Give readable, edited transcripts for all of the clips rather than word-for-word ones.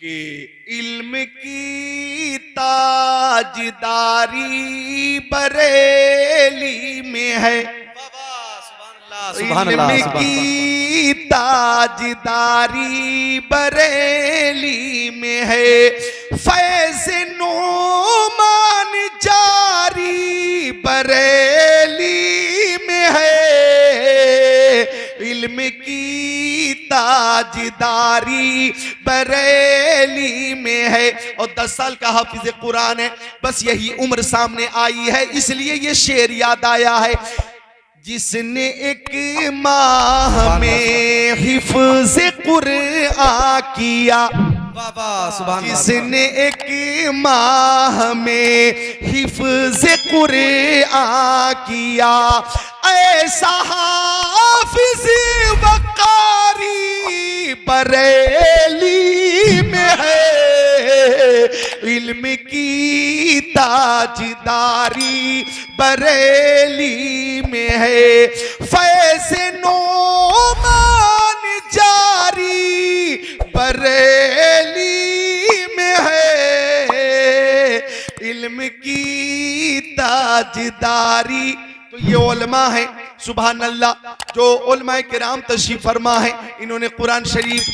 कि इल्म की ताजदारी बरेली में है। इल्म की ताजदारी बरेली में है। फैज़ नूमान जारी बरेली में है। इल्म की ताजदारी बरेली में है। और 10 साल का हाफिज कुरान है। बस यही उम्र सामने आई है, इसलिए ये शेर याद आया है। जिसने एक माह में हिफ्ज़ कुरान किया, जिसने एक माह में हिफ्ज़ कुरान किया, ऐसा हाफिज वकारी बरेली में है। इल्म की ताजदारी बरेली में है। फैज़ नूमान जारी बरेली में है। इल्म की ताजदारी। तो ये उलमा है, सुभान अल्लाह, जो उलमाए किराम तशरीफ फरमा है। इन्होंने कुरान शरीफ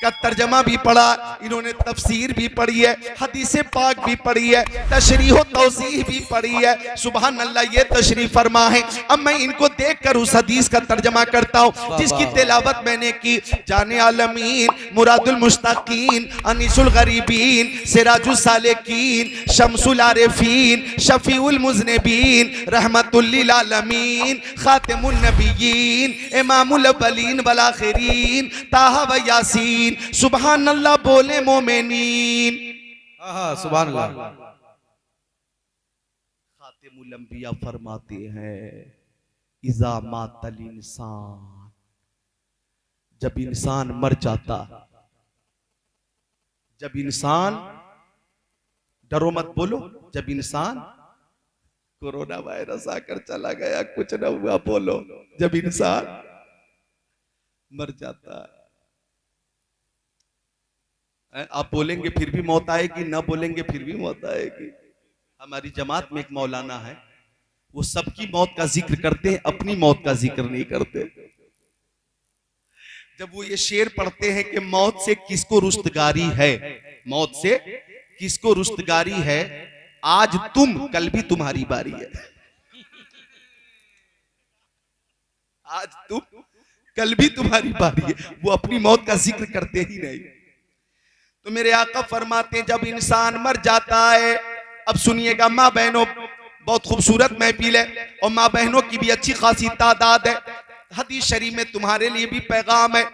का तर्जमा भी पढ़ा, इन्होंने तफसीर भी पढ़ी है, हदीस पाक भी पढ़ी है, तशरीह तौज़ीह भी पढ़ी है। सुभान अल्लाह, ये तशरीफ फरमा है। अब मैं इनको देखकर उस हदीस का तर्जमा करता हूँ जिसकी तिलावत मैंने की। जाने आलमीन, मुरादुल मुश्ताकीन, अनीसुल गरीबीन, सिराजुल सालिकीन, शम्सुल आरिफीन, शफीउल मुज़निबीन, रहमतुल लिल आलमीन, खातिमुन नबिय्यीन, इमामुल अव्वलीन वल आखिरीन, ताहा व यासीन। सुभान अल्लाह बोले मोमिनीन। सुभान अल्लाह। खातिमुल अंबिया फरमाते हैं, इज़ा मातल इंसान, जब इंसान मर जाता, जब इंसान, डरो मत बोलो, जब इंसान, कोरोना वायरस आकर चला गया, कुछ न हुआ, बोलो, जब इंसान मर जाता है। आप बोलेंगे फिर भी मौत आएगी, ना बोलेंगे फिर भी मौत आएगी। हमारी जमात में एक मौलाना है, वो सबकी मौत का जिक्र करते हैं, अपनी मौत का जिक्र नहीं करते। जब वो ये शेर पढ़ते हैं कि मौत से किसको रुस्तगारी है, मौत से किसको रुस्तगारी है, आज तुम, कल भी तुम्हारी बारी है। आज तुम, कल भी तुम्हारी बारी है। वो अपनी मौत का जिक्र करते ही नहीं। तो मेरे आका फरमाते हैं, जब इंसान मर जाता है, अब सुनिएगा माँ बहनों, बहुत खूबसूरत महफिल है और माँ बहनों की भी अच्छी खासी तादाद है। हदीस शरीफ में तुम्हारे लिए भी पैगाम है,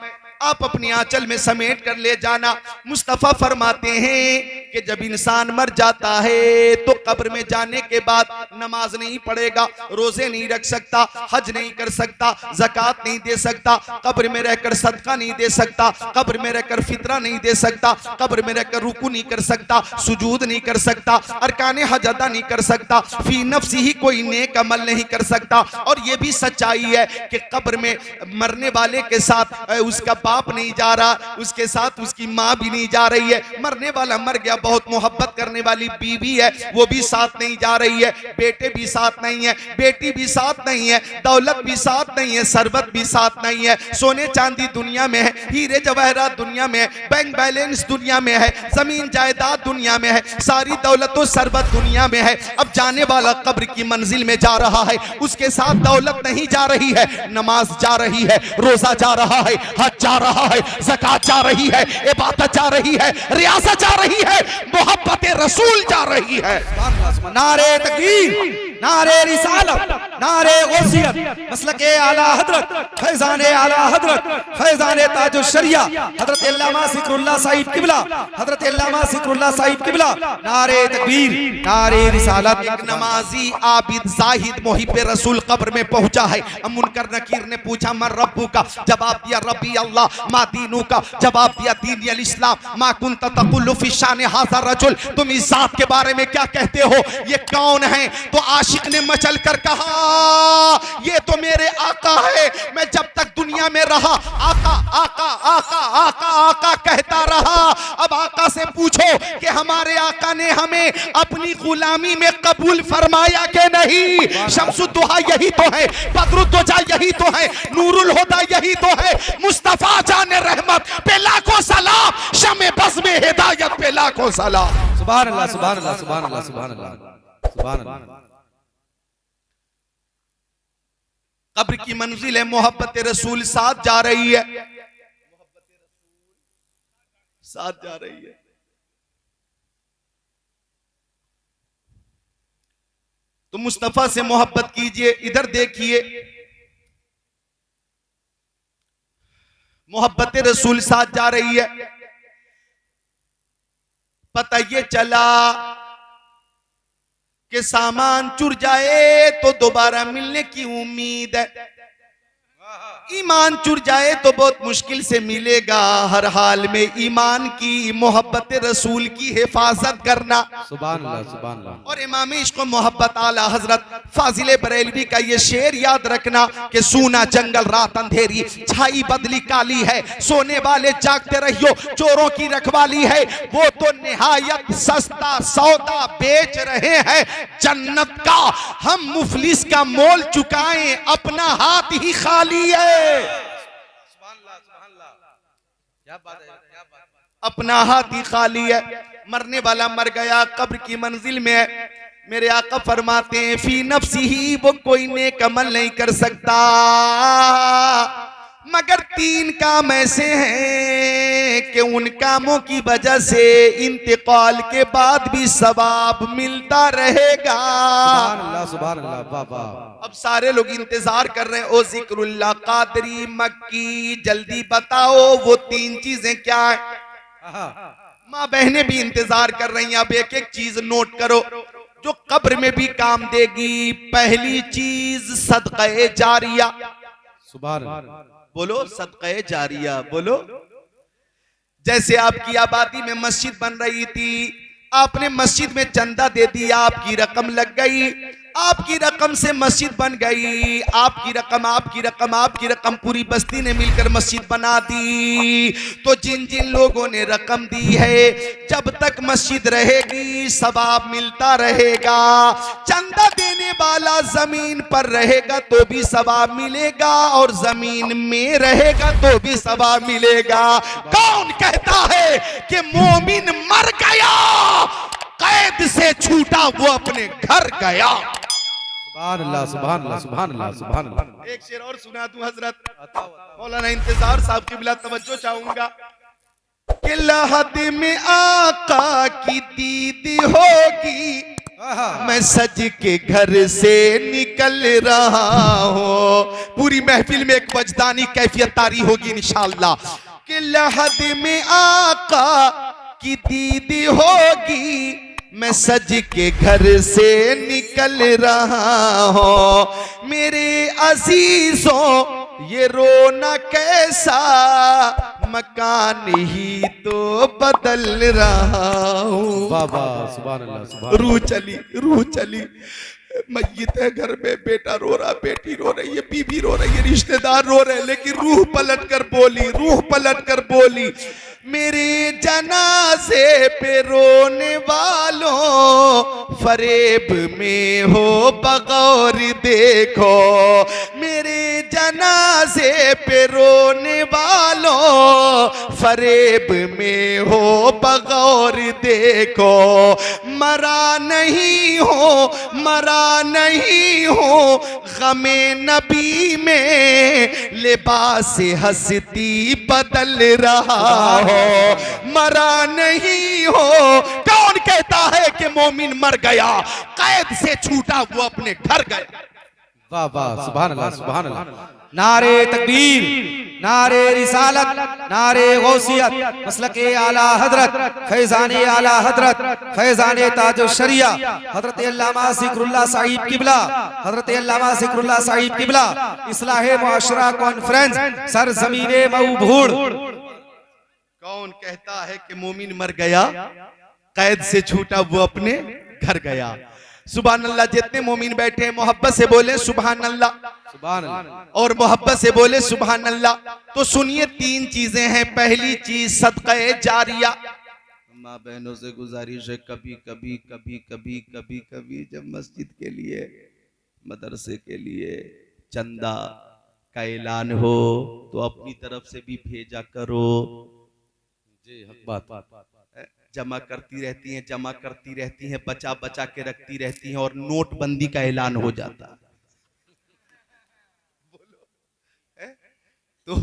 आप अपनी आंचल में समेट कर ले जाना। मुस्तफा फरमाते हैं कि जब इंसान मर जाता है तो कब्र में जाने के बाद नमाज नहीं पढ़ेगा, रोजे नहीं रख सकता, हज नहीं कर सकता, ज़कात नहीं दे सकता, कब्र में रहकर सदका नहीं दे सकता, कब्र में रहकर फितरा नहीं दे सकता, कब्र में रहकर रुकू नहीं कर सकता, सुजूद नहीं कर सकता, अरकाने हज अदा नहीं कर सकता, फी नफ्सी ही कोई नेक अमल नहीं कर सकता। और ये भी सच्चाई है कि कब्र में मरने वाले के साथ उसका बाप नहीं जा रहा, उसके साथ उसकी माँ भी नहीं जा रही है। मरने वाला मर गया, बहुत मोहब्बत करने वाली बीवी है, वो भी साथ नहीं जा रही है, बेटे भी साथ नहीं है, बेटी भी साथ नहीं है, दौलत भी साथ नहीं है, सरबत भी साथ नहीं है, सोने चांदी दुनिया में है, हीरे जवाहरात दुनिया में है, बैंक बैलेंस दुनिया में है, जमीन जायदाद दुनिया में है, सारी दौलत और सरबत दुनिया में है। अब जाने वाला कब्र की मंजिल में जा रहा है, उसके साथ दौलत नहीं जा रही है, नमाज जा रही है, रोजा जा रहा है, हज जा रहा है, ज़कात जा रही है, इबादत जा रही है, रियासत जा रही है, मोहब्बत रसूल जा रही है। नारे तकबीर, नारे रिसालत, नारे गौसियत, मसलके आला हजरत, फैजाने आला हजरत, फैजाने ताजुल शरिया, हजरत अल्लामा ज़िक्रुल्लाह साहिब किबला, हजरत अल्लामा ज़िक्रुल्लाह साहिब किबला। नारे तकबीर, नारे रिसालत। एक नमाजी आबिद जाहिद मुहिब रसूल कब्र में पहुंचा है। मुनकर नकीर ने पूछा, मन रब्बू का? जवाब दिया, रब्बी अल्लाह। मा दीनू का? जवाब दिया, दीन अल इस्लाम। मा कुंत तकुल्लु फी शान हाज़ा रजुल, तुम इस जात के बारे में क्या कहते हो, ये कौन है? तो आशिक ने मचल कर कहा, ये तो मेरे आका है, मैं जब तक दुनिया में रहा आका आका आका आका आका कहता रहा। अब आका से पूछो कि हमारे आका ने हमें अपनी गुलामी में कबूल फरमाया कि नहीं? शम्सुद्दुहा यही तो है, बदरुद्दुजा यही तो है, नूरुल हुदा यही तो है, मुस्तफा जाने रहमत पे लाखों सलाम, शमे बज़ में हिदायत पे लाखों सलाम। सुभान अल्लाह सुभान अल्लाह सुभान अल्लाह सुभान अल्लाह सुभान अल्लाह। कब्र की मंजिल है, मोहब्बत रसूल साथ जा रही है, साथ जा रही है। तो मुस्तफा से मोहब्बत कीजिए। इधर देखिए, मोहब्बत रसूल साथ जा रही है। पता ये चला कि सामान चुर जाए तो दोबारा मिलने की उम्मीद है, ईमान चुर जाए तो बहुत मुश्किल से मिलेगा। हर हाल में ईमान की, मोहब्बत रसूल की हिफाजत करना। सुभान अल्लाह सुभान अल्लाह। और इमाम इश्क़ मोहब्बत आला हजरत फाजिल बरेलवी का ये शेर याद रखना कि सूना जंगल रात अंधेरी, छाई बदली काली है, सोने वाले जागते रहियो, चोरों की रखवाली है। वो तो निहायत सस्ता सौदा बेच रहे हैं जन्नत का, हम मुफलिस का मोल चुकाएं, अपना हाथ ही खाली है। अपना हाथ ही खाली है। मरने वाला मर गया, कब्र की मंजिल में है। मेरे आका फरमाते हैं फी नफ्सी ही, वो कोई नेक अमल नहीं कर सकता मगर 3 काम ऐसे हैं कि उन कामों की वजह से इंतकाल के बाद भी सवाब मिलता रहेगा। सुभान अल्लाह सुभान अल्लाह। वाह वाह। अब सारे लोग इंतजार कर रहे हैं, ओ जिक्रुल्लाह कादरी मक्की, जल्दी बताओ वो 3 चीजें क्या है? माँ बहनें भी इंतजार कर रही हैं। अब एक एक चीज नोट करो जो कब्र में भी काम देगी। पहली चीज सदक़े जारिया। सुभान अल्लाह। बोलो सदक़े जारिया, बोलो। जैसे आपकी आबादी में मस्जिद बन रही थी, आपने मस्जिद में चंदा दे दिया, आपकी रकम लग गई, आपकी रकम से मस्जिद बन गई। आपकी रकम आपकी रकम आपकी रकम पूरी बस्ती ने मिलकर मस्जिद बना दी। तो जिन जिन लोगों ने रकम दी है, जब तक मस्जिद रहेगी सवाब मिलता रहेगा। चंदा देने वाला जमीन पर रहेगा तो भी सवाब मिलेगा, और जमीन में रहेगा तो भी सवाब मिलेगा। कौन कहता है कि मोमिन मर गया, कैद से छूटा वो अपने घर गया? सुभान अल्लाह सुभान अल्लाह सुभान अल्लाह सुभान अल्लाह। एक शेर और सुना दूं हजरत मौलाना इंतजार साहब की बिला तवज्जो चाहूंगा कि लहद में आका की दीदी होगी, मैं सज के घर से निकल रहा हूं। पूरी महफिल में एक वजदानी कैफियत तारी होगी इंशाअल्लाह कि लहद में आका की दीदी होगी, मैं सज के घर से निकल रहा हूं। मेरे अजीजों ये रोना कैसा, मकान ही तो बदल रहा हूं। बाबा सुभान अल्लाह सुभान। रूह चली, मैयत है घर में, बेटा रो रहा, बेटी रो रही है, बीबी रो रही है, रिश्तेदार रो रहे हैं, लेकिन रूह पलट कर बोली, मेरे जनाजे पे रोने वालों फरेब में हो बगौर देखो। मेरे जनाजे पे रोने वालों फरेब में हो बगौर देखो। मरा नहीं हो गमे नबी में, लिबास हस्ती बदल रहा हो। मरा नहीं हो। कौन कहता है कि मोमिन मर गया, कैद से छूटा वो अपने घर गया? वाह वाह सुभान अल्लाह सुभान अल्लाह। नारे तकबीर, नारे रिसालत, नारे गौसियत, मसलके आला हजरत, फैजाने आला हजरत, फैजाने ताजो शरिया, हजरत अल्लामा ज़िक्रुल्लाह साहिब किबला, हजरत अल्लामा ज़िक्रुल्लाह साहिब किबला, इस्लाहे मुआशरा कॉन्फ्रेंस, सरज़मीने मऊभूड़। कौन कहता है कि मोमिन मर गया, कैद से छूटा वो अपने घर गया? सुभान अल्लाह। जितने मोमिन बैठे हैं मोहब्बत से बोले सुभान अल्लाह, सुभान अल्लाह। और मोहब्बत से बोले सुभान अल्लाह। तो सुनिए, तीन चीजें हैं। पहली चीज सदक़े जारिया। माँ बहनों से गुजारिश है, कभी कभी कभी कभी कभी कभी जब मस्जिद के लिए, मदरसे के लिए चंदा का ऐलान हो तो अपनी तरफ से भी भेजा करो। जी हक बात। जमा करती रहती हैं, जमा करती रहती हैं, बचा बचा के रखती रहती हैं, और नोटबंदी का ऐलान हो जाता है। तो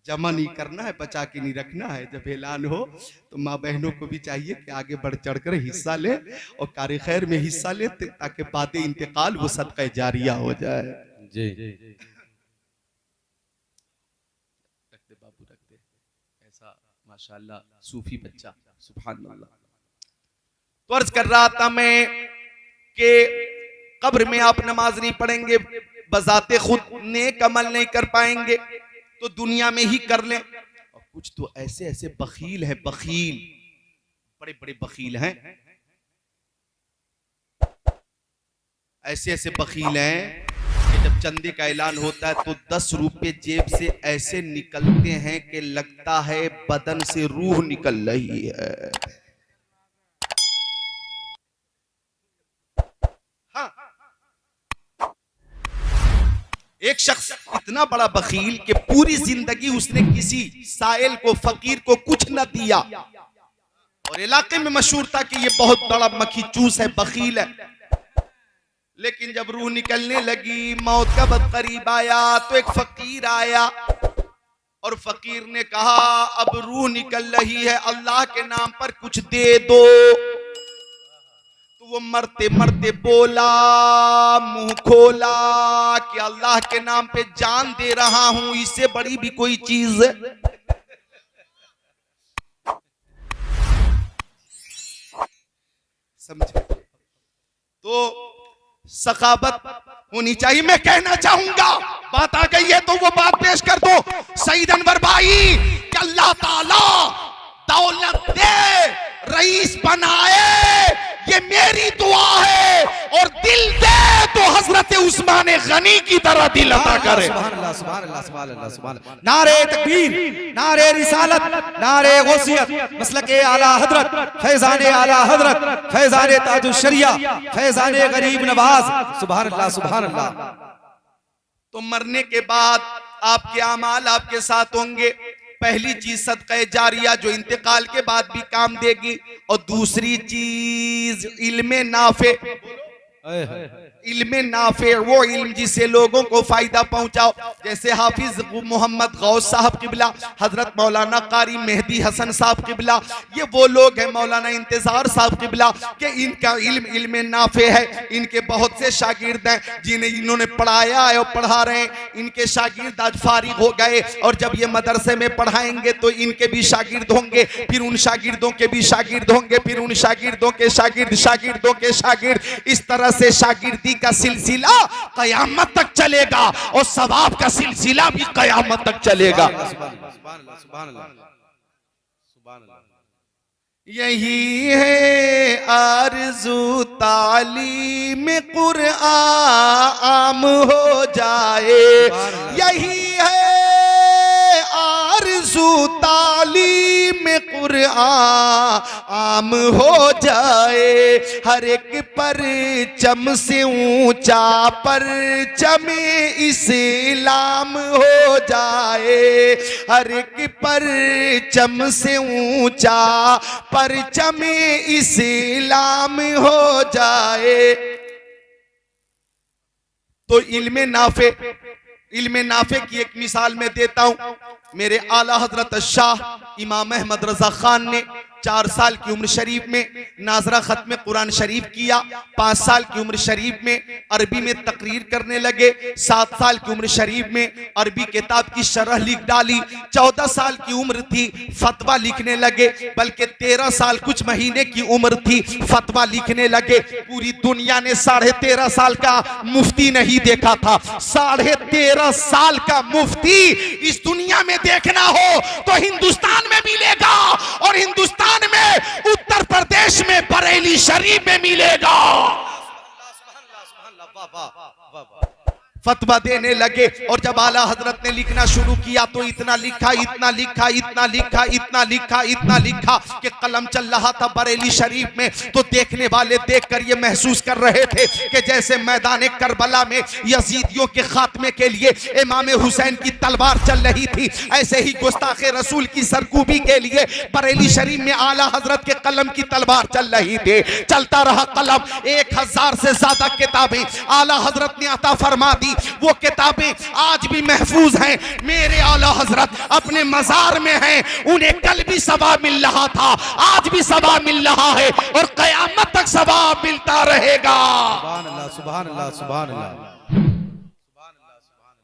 जमा नहीं करना है, बचा के नहीं रखना है। जब ऐलान हो तो माँ बहनों को भी चाहिए कि आगे बढ़ चढ़कर हिस्सा ले और कार्य खैर में हिस्सा ले, ताकि बाद इंतकाल वो सदका जारिया हो जाए। जी रख दे बाबू, रख दे। ऐसा माशाल्लाह सूफी बच्चा, सुभान अल्लाह। तो अर्ज कर रहा था मैं कि कब्र में आप नमाज नहीं पढ़ेंगे, बजाते खुद नेक अमल नहीं कर पाएंगे, तो दुनिया में ही कर लें। और कुछ तो ऐसे ऐसे बखील है, बखील, बड़े बड़े बखील हैं, ऐसे ऐसे बखील हैं कि जब चंदे का ऐलान होता है तो 10 रुपए जेब से ऐसे निकलते हैं कि लगता है बदन से रूह निकल रही है। हाँ, एक शख्स इतना बड़ा बखील कि पूरी जिंदगी उसने किसी साइल को, फकीर को कुछ न दिया, और इलाके में मशहूर था कि ये बहुत बड़ा मक्खी-चूस है, बखील है। लेकिन जब रूह निकलने लगी, मौत का वक्त करीब आया, तो एक फकीर आया और फकीर ने कहा अब रूह निकल रही है, अल्लाह के नाम पर कुछ दे दो। तो वो मरते मरते बोला, मुंह खोला कि अल्लाह के नाम पे जान दे रहा हूं, इससे बड़ी भी कोई चीज है? समझे? तो सखावत होनी चाहिए। मैं कहना चाहूंगा, बात आ गई है तो वो बात पेश कर दो। सईद अनवर भाई, कि अल्लाह ताला दौलत दे, रईस बनाए, ये मेरी दुआ है, और दिल दे तो हजरत उस्मान गनी की तरह दिल अता करे। सुभान अल्लाह, सुभान अल्लाह, सुभान अल्लाह, सुभान अल्लाह। नारे तकबीर, नारे रिसालत, नारे गौसियत, मसलके आला हजरत, फैजाने आला हजरत, फैजाने ताजुल शरिया, फैजाने गरीब नवाज। सुभान अल्लाह, सुभान अल्लाह। तो मरने के बाद आपके अमाल आपके साथ होंगे। पहली चीज सदका जारिया, जो इंतकाल के बाद भी काम देगी, और दूसरी चीज इल्मे नाफे। इल्मे नाफे, वो इल्म जिससे लोगों को फायदा पहुंचाओ, जैसे हाफिज मोहम्मद गौस साहब किबला, हजरत मौलाना कारी मेहदी हसन साहब किबला, ये वो लोग हैं, मौलाना इंतजार साहब किबला, कि इनका इल्म इल्मे नाफे है। इनके बहुत से शागिर्द हैं जिन्हें इन्होंने पढ़ाया है और पढ़ा रहे हैं। इनके शागिर्द आज फारिग हो गए, और जब ये मदरसे में पढ़ाएंगे तो इनके भी शागिर्द होंगे, फिर उन शागिर्दों के भी शागिर्द होंगे, फिर उन शागिर्दों के शागिर्द, शागिर्दों के शागिर्द। इस तरह से शागिर्दी का सिलसिला कयामत तक चलेगा, और सवाब का सिलसिला भी कयामत तक चलेगा। यही है आरज़ू तालीम कुरआन आम हो जाए, यही है आरज़ू तालीम कुरआन आम हो जाए। हर एक परचम से ऊंचा परचम इस्लाम हो जाए, हर एक परचम से ऊंचा परचम इस्लाम हो जाए। तो इल्मे नाफे, इल्मे नाफे की एक मिसाल मैं देता हूं। मेरे आला हजरत शाह इमाम अहमद रजा खान ने 4 साल की उम्र शरीफ में नाजरा खत्म कुरान शरीफ किया। 5 साल की उम्र शरीफ में अरबी में तकरीर करने लगे। 7 साल की उम्र शरीफ में अरबी किताब की शरह लिख डाली। 14 साल की उम्र थी, फतवा लिखने लगे। बल्कि 13 साल कुछ महीने की उम्र थी, फतवा लिखने लगे। पूरी दुनिया ने 13.5 साल का मुफ्ती नहीं देखा था। 13.5 साल का मुफ्ती इस दुनिया में देखना हो तो हिंदुस्तान में मिलेगा, और हिंदुस्तान हिंदुस्तान में, उत्तर प्रदेश में, बरेली शरीफ में मिलेगा। फतवा देने लगे। और जब आला हजरत ने लिखना शुरू किया तो इतना लिखा, इतना लिखा, इतना लिखा, इतना लिखा, इतना लिखा कि कलम चल रहा था बरेली शरीफ में। तो देखने वाले देखकर ये महसूस कर रहे थे कि जैसे मैदान करबला में यजीदियों के खात्मे के लिए इमाम हुसैन की तलवार चल रही थी, ऐसे ही गुस्ताखे रसूल की सरकूबी के लिए बरेली शरीफ में आला हजरत के कलम की तलवार चल रही थी। चलता रहा कलम। 1000 से ज्यादा किताबें आला हजरत ने अता फरमा दी। वो किताबें आज भी महफूज हैं। मेरे आला हजरत अपने मजार में हैं। उन्हें कल भी सवाब मिल रहा था, आज भी सवाब मिल रहा है और कयामत तक सवाब मिलता रहेगा। सुभान अल्लाह, सुभान अल्लाह, सुभान अल्लाह।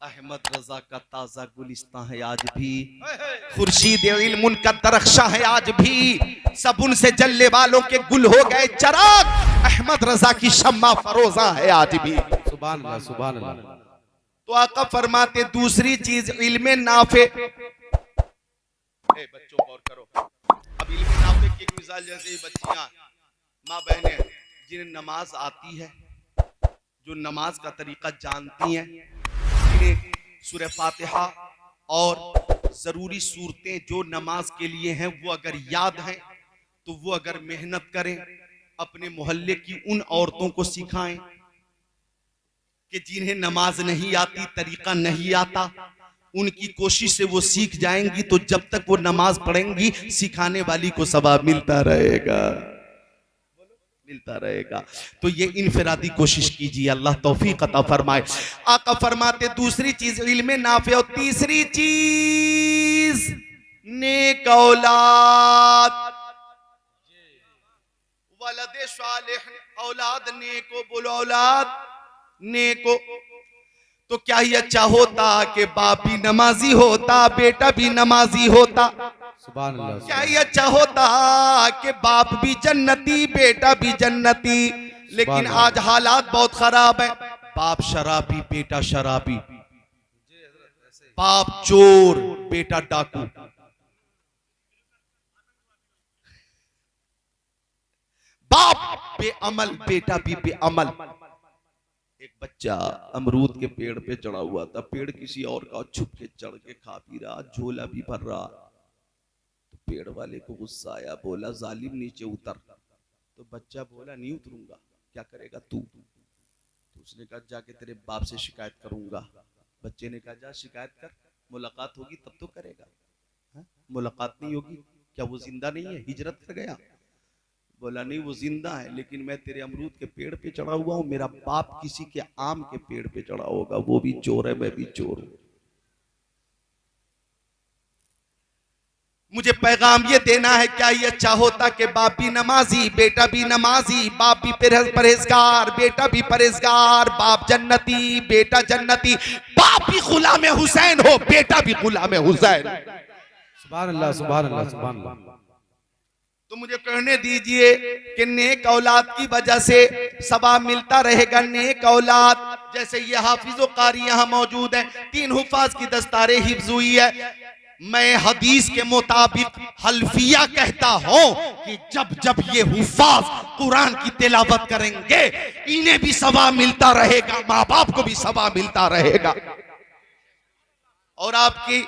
अहमद रजा का ताजा गुलिस्तां है आज भी, खुर्शीद इल्म का दरख्शा है आज भी, सबुन से जलने वालों के गुल हो गए चराग। अहमद रजा की शम्मा फरोजा है आज भी। सुभान अल्लाह, सुभान अल्लाह। तो आका फरमाते दूसरी चीज इल्म नाफे। बच्चों गौर करो, अब इल्म नाफे की एक मिसाल, जैसे ही बच्चियां माँ बहनें जिन्हें नमाज आती है, जो नमाज का तरीका जानती हैं, जिन्हें सूरह फातिहा और जरूरी सूरतें जो नमाज के लिए हैं वो अगर याद हैं तो वो अगर मेहनत करें, अपने मोहल्ले की उन औरतों को सिखाएं कि जिन्हें नमाज नहीं आती, तरीका नहीं आता, उनकी कोशिश से वो सीख जाएंगी। तो जब तक वो नमाज पढ़ेंगी सिखाने वाली को सवाब मिलता रहेगा, मिलता रहेगा। तो ये इनफरादी कोशिश कीजिए, अल्लाह तौफीक अता फरमाए। आका फरमाते दूसरी चीज इल्म नाफे और तीसरी चीज नेक औलाद। वलदे सालिह, औलाद नेको, बोलो औलाद नेको। तो क्या ही अच्छा होता कि बाप भी नमाजी होता, बेटा भी नमाजी होता। सुभान अल्लाह। क्या ही अच्छा होता कि बाप भी जन्नती, बेटा भी जन्नती। लेकिन आज हालात बहुत खराब है। बाप शराबी, बेटा शराबी, बाप चोर, बेटा डाकू, बाप बेअमल, बेटा भी बेअमल। एक बच्चा अमरूद के पेड़ पे चढ़ा हुआ था, पेड़ किसी और का, छुप के चढ़ के खा पी रहा, झोला भी भर रहा। तो पेड़ वाले को गुस्सा आया, बोला जालिम नीचे उतर। तो बच्चा बोला नहीं उतरूंगा। क्या करेगा तू? तो उसने कहा जाके तेरे बाप से शिकायत करूंगा। बच्चे ने कहा जा शिकायत कर, मुलाकात होगी तब तो करेगा। हा? मुलाकात नहीं होगी, क्या वो जिंदा नहीं है, हिजरत कर गया? बोला नहीं वो जिंदा है, लेकिन मैं तेरे अमरूद के पेड़ पे चढ़ा हुआ हूं, मेरा बाप किसी के आम के पेड़ पे चढ़ा होगा, वो भी चोर है, मैं भी चोर हूं। मुझे पैगाम ये देना है, क्या ये अच्छा होता कि बाप भी नमाजी, बेटा भी नमाजी, बाप भी परहेजगार, बेटा भी परहेजगार, बाप जन्नती, बेटा जन्नती, बाप भी गुलाम हुसैन हो, बेटा भी गुलाम हुसैन। सुभान अल्लाह, सुभान अल्लाह, सुभान अल्लाह। तो मुझे कहने दीजिए कि नेक औलाद की वजह से सवाब मिलता रहेगा। नेक औलाद, जैसे ये हाफिज़ कारी यहाँ मौजूद है, 3 हुफाज की दस्तारे हिफ्ज हुई है। मैं हदीस के मुताबिक हल्फिया कहता हूं कि जब जब ये हुफाज कुरान की तिलावत करेंगे इन्हें भी सवाब मिलता रहेगा, माँ बाप को भी सवाब मिलता रहेगा। और आपकी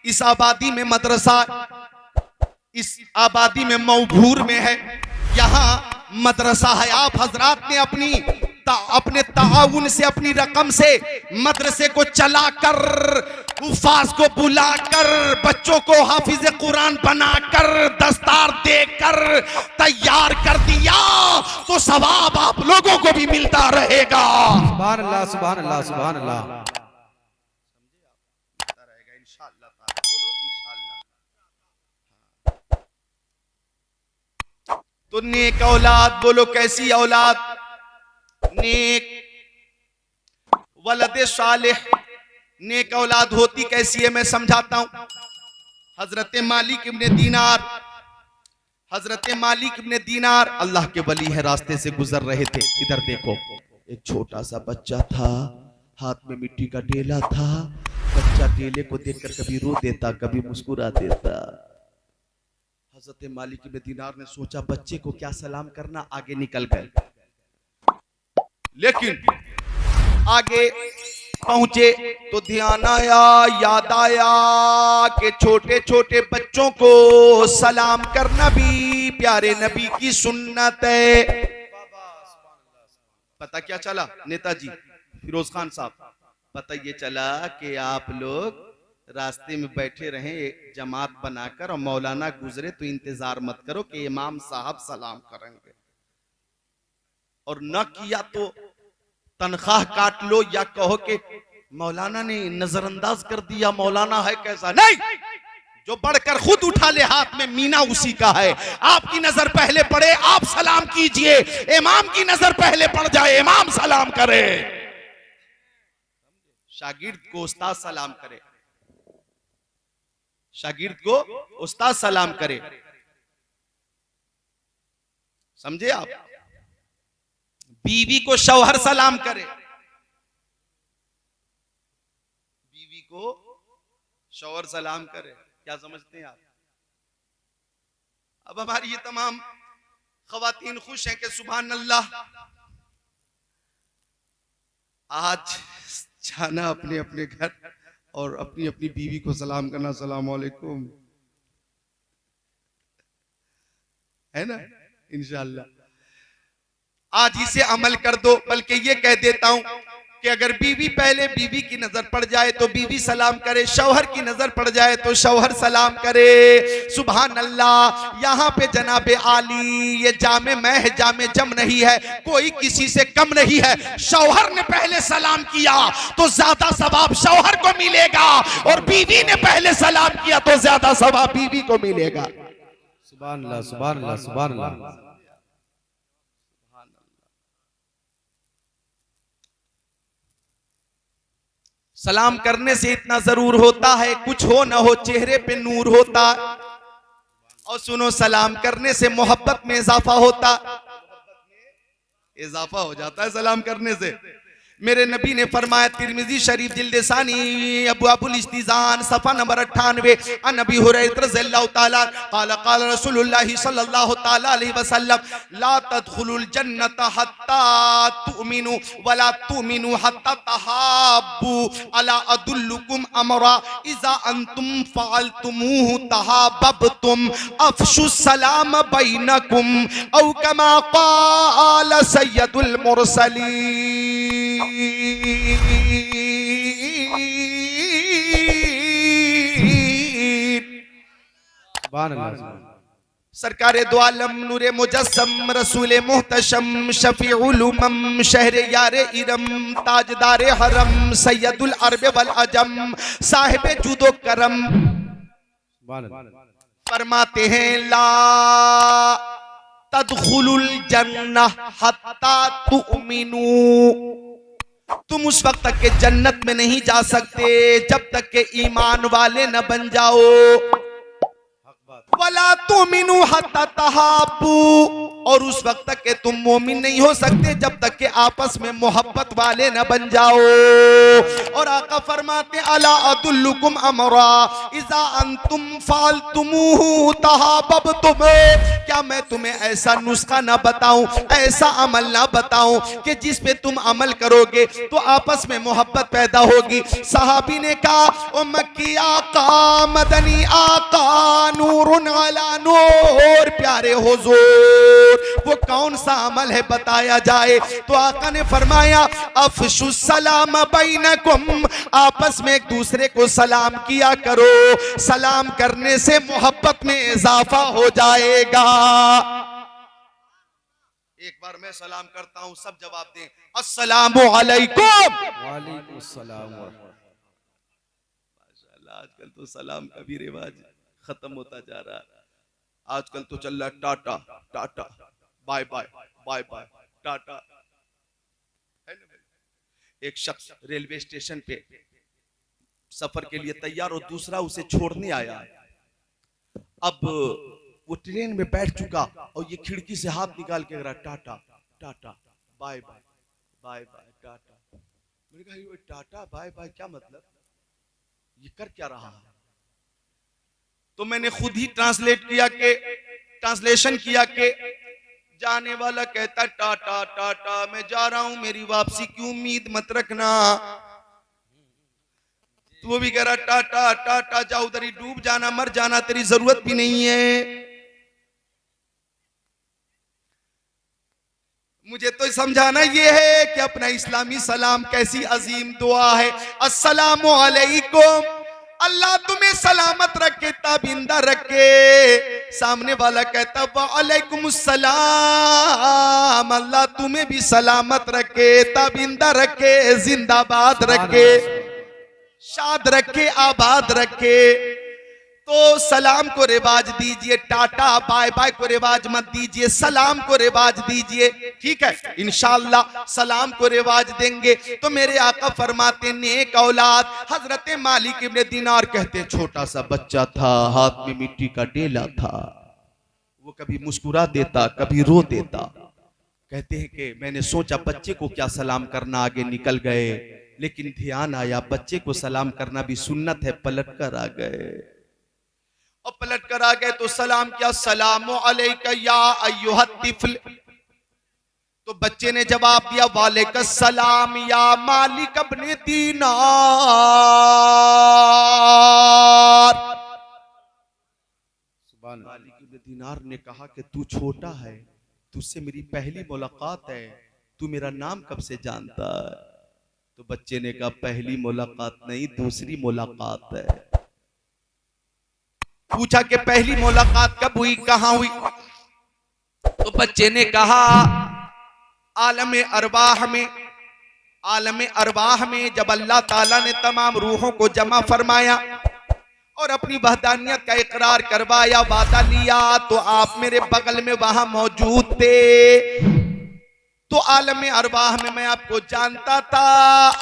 इस आबादी में मदरसा, इस आबादी में मौभूर में है, यहाँ मदरसा है। आप हजरात ने अपने ताउन से, अपनी रकम से मदरसे को चलाकर, हुफाज को बुलाकर, बच्चों को हाफिज कुरान बनाकर, दस्तार देकर तैयार कर दिया, तो सवाब आप लोगों को भी मिलता रहेगा। सुभान अल्लाह, सुभान अल्लाह, सुभान अल्लाह। तो नेक औलाद, बोलो कैसी औलाद? नेक। वलदे सालिह, नेक औलाद होती कैसी है मैं समझाता हूं। हजरत मालिक इब्ने दीनार, हजरत मालिक इब्ने दीनार अल्लाह के वली है, रास्ते से गुजर रहे थे। इधर देखो, एक छोटा सा बच्चा था, हाथ में मिट्टी का ढेला था। बच्चा ढेले को देखकर कभी रो देता, कभी मुस्कुरा देता। हजरत मालिक इब्न दीनार ने सोचा बच्चे को क्या सलाम करना, आगे निकल गए। लेकिन आगे पहुंचे तो ध्यान आया, याद आया कि छोटे छोटे बच्चों को सलाम करना भी प्यारे नबी की सुन्नत है। पता क्या चला नेताजी फिरोज खान साहब, पता ये चला कि आप लोग रास्ते में बैठे रहे जमात बनाकर और मौलाना गुजरे तो इंतजार मत करो कि इमाम साहब सलाम करेंगे, और न किया तो तनख्वाह काट लो या कहो कि मौलाना ने नजरअंदाज कर दिया, मौलाना है कैसा। नहीं, जो बढ़कर खुद उठा ले हाथ में मीना उसी का है। आपकी नजर पहले पड़े आप सलाम कीजिए, इमाम की नजर पहले पड़ जाए इमाम सलाम करे। शागिर्द को उस्ताद सलाम करे, शागिर्द को उस्ताद सलाम करे, समझे आप। बीवी को शौहर सलाम करे, बीवी को शौहर सलाम करे, क्या समझते हैं आप। अब हमारी ये तमाम खवातीन खुश हैं कि सुभान अल्लाह, आज जाना अपने अपने घर और अपनी अपनी बीवी को सलाम करना, सलाम वालेकुम, है ना। इंशाअल्लाह आज इसे अमल कर दो। बल्कि ये कह देता हूं कि अगर बीवी पहले बीवी की नजर पड़ जाए तो बीवी सलाम करे, शौहर की नजर पड़ जाए तो शौहर सलाम करे। सुभान अल्लाह। यहाँ पे जनाबे आली ये जामे मैं है, जामे जम नहीं है, कोई किसी से कम नहीं है। शौहर ने पहले सलाम किया तो ज्यादा सवाब शौहर को मिलेगा, और बीवी ने पहले सलाम किया तो ज्यादा सवाब बीवी को मिलेगा। सुभान अल्लाह, सुभान अल्लाह, सुभान अल्लाह। सलाम करने से इतना जरूर होता है, कुछ हो न हो चेहरे पे नूर होता। और सुनो, सलाम करने से मोहब्बत में इजाफा होता, इजाफा हो जाता है सलाम करने से। मेरे नबी ने फरमाया, तिरमिजी शरीफ जिल्द सानी अबू अबुल इस्तिजान सफा नंबर 98, अन अबी हुरैरा रज़ियल्लाहु ताला क़ाल क़ाल रसूलुल्लाह सल्लल्लाहु ताला अलैहि वसल्लम, ला तदखुलुल जन्नत हत्ता तुमिनु वला तुमिनु हत्ता तहाब्बु, अला अदुल्लुकुम अमरा इज़ा अंतुम फ़अलतुमुहु तहाब्बतुम, अफ़शु सलाम बैनकुम, औ कमा क़ाल सय्यदुल मुरसलीन। सरकारे दो आलम नूरे मुजस्सम रसूले मुहतशम शफीउल उमम शहरे यारे इरम ताजदारे हरम सैयदुल अरब वल अजम साहिबे जुदो करम फरमाते हैं, ला तदखुलुल जन्नह हत्ता तुमिनू, तुम उस वक्त तक के जन्नत में नहीं जा सकते जब तक के ईमान वाले न बन जाओ। वला तुमिनु हत्ता तहाब्बू, और उस वक्त तक के तुम मोमिन नहीं हो सकते जब तक के आपस में मोहब्बत वाले न बन जाओ। और आका फरमाते, अला अदुल्लुकुम अमरा इज़ा अंतुम फ़अलतुमुहु तहाब्बतुम, क्या मैं तुम्हें ऐसा नुस्खा ना बताऊं, ऐसा अमल ना बताऊं कि जिस पे तुम अमल करोगे तो आपस में मोहब्बत पैदा होगी। सहाबी ने कहा, ओ मक्की आका मदनी आका नूरुन अला नूर, प्यारे हुजूर वो कौन सा अमल है बताया जाए। तो आका ने फरमाया, अफ़शु सलाम बैनकुम, आपस में एक दूसरे को सलाम किया करो, सलाम करने से मोहब्बत में इजाफा हो जाएगा। एक बार मैं सलाम करता हूं, सब जवाब दें, अस्सलामु अलैकुम। वालेकुम सलाम। माशाअल्लाह, आजकल तो सलाम का भी रिवाज खत्म होता जा रहा है। आजकल तो चल रहा है tata tata, bye bye bye bye tata. एक शख्स रेलवे स्टेशन पे सफर के लिए तैयार और दूसरा उसे छोड़ने आया। अब वो ट्रेन में बैठ चुका और ये खिड़की से हाथ निकाल के कह रहा, tata tata bye bye bye bye tata. मैंने कहा, ये टाटा बाय बाय क्या मतलब, ये कर क्या रहा है। तो मैंने खुद ही ट्रांसलेशन किया कि जाने वाला कहता टाटा टाटा मैं जा रहा हूं, मेरी वापसी की उम्मीद मत रखना। तो वो भी कह रहा टाटा टाटा, जा उधर ही डूब जाना, मर जाना, तेरी जरूरत भी नहीं है। मुझे तो समझाना ये है कि अपना इस्लामी सलाम कैसी अजीम दुआ है। अस्सलामु अलैकुम, अल्लाह तुम्हें सलामत रखे, ताबिंदा रखे। सामने वाला कहता वालेकुम सलाम, अल्लाह तुम्हें भी सलामत रखे, ताबिंदा रखे, जिंदाबाद रखे, शाद रखे, आबाद रखे। तो सलाम को रिवाज दीजिए, टाटा बाय बाय को रिवाज मत दीजिए, सलाम को रिवाज दीजिए, ठीक है। इंशाअल्लाह सलाम को रिवाज देंगे। तो मेरे आका फरमाते नेक औलाद। हजरत मालिक इब्ने दीनार कहते छोटा सा बच्चा था, हाथ में मिट्टी का डेला था, वो कभी मुस्कुरा देता कभी रो देता। कहते हैं कि मैंने सोचा बच्चे को क्या सलाम करना, आगे निकल गए, लेकिन ध्यान आया बच्चे को सलाम करना भी सुन्नत है, पलट कर आ गए। और पलट कर आ गए तो सलाम क्या, सलामु अलैका या अय्युहत तिफ्ल। तो बच्चे ने जवाब दिया वालेकुम सलाम या मालिक इब्ने दीनार। मालिक इब्ने दीनार ने कहा कि तू छोटा है, तुझसे मेरी पहली मुलाकात है, तू मेरा नाम कब से जानता है? तो बच्चे ने कहा पहली मुलाकात नहीं, दूसरी मुलाकात है। पूछा कि पहली मुलाकात कब हुई, कहां हुई? तो बच्चे ने कहा आलम अरवाह में जब अल्लाह ताला ने तमाम रूहों को जमा फरमाया और अपनी वहदानियत का इकरार करवाया, वादा लिया, तो आप मेरे बगल में वहां मौजूद थे। तो आलम अरवाह में मैं आपको जानता था,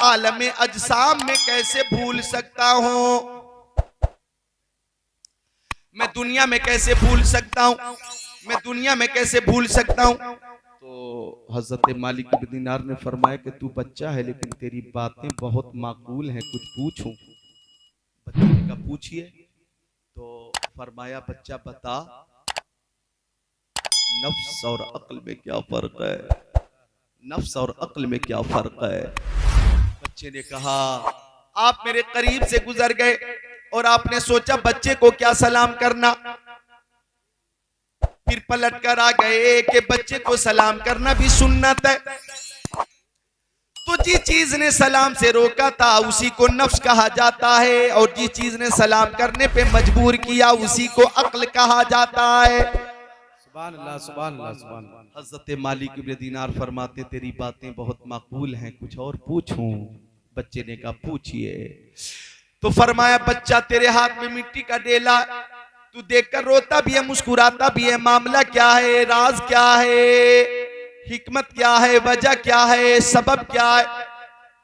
आलम अजसाम में कैसे भूल सकता हूं? मैं दुनिया में कैसे भूल सकता हूं? मैं दुनिया में कैसे भूल सकता हूं? तो हजरत मालिक इब्ने दीनार ने फरमाया कि तू बच्चा है लेकिन तेरी बातें बहुत माकूल हैं, कुछ पूछूं? बच्चे ने कहा पूछिए। तो फरमाया बच्चा बता नफ्स और अक्ल में क्या फर्क है? नफ्स और अक्ल में क्या फर्क है? बच्चे ने कहा आप मेरे करीब से गुजर गए और आपने सोचा बच्चे को क्या सलाम करना, फिर पलट कर आ गए कि बच्चे को सलाम करना भी सुन्नत है। तो जिस चीज ने सलाम से रोका था उसी को नफ्स कहा जाता है, और जिस चीज ने सलाम करने पे मजबूर किया उसी को अक्ल कहा जाता है। सुभान अल्लाह, सुभान अल्लाह, सुभान अल्लाह। हजरत मालिक इब्ने दीनार फरमाते तेरी बातें बहुत माकूल हैं, कुछ और पूछूं? बच्चे ने कहा पूछिए। तो फरमाया बच्चा तेरे हाथ में मिट्टी का डेला, तू देखकर रोता भी है मुस्कुराता भी है, मामला क्या है, राज क्या है, हिकमत क्या है, वजह क्या है, सबब क्या है?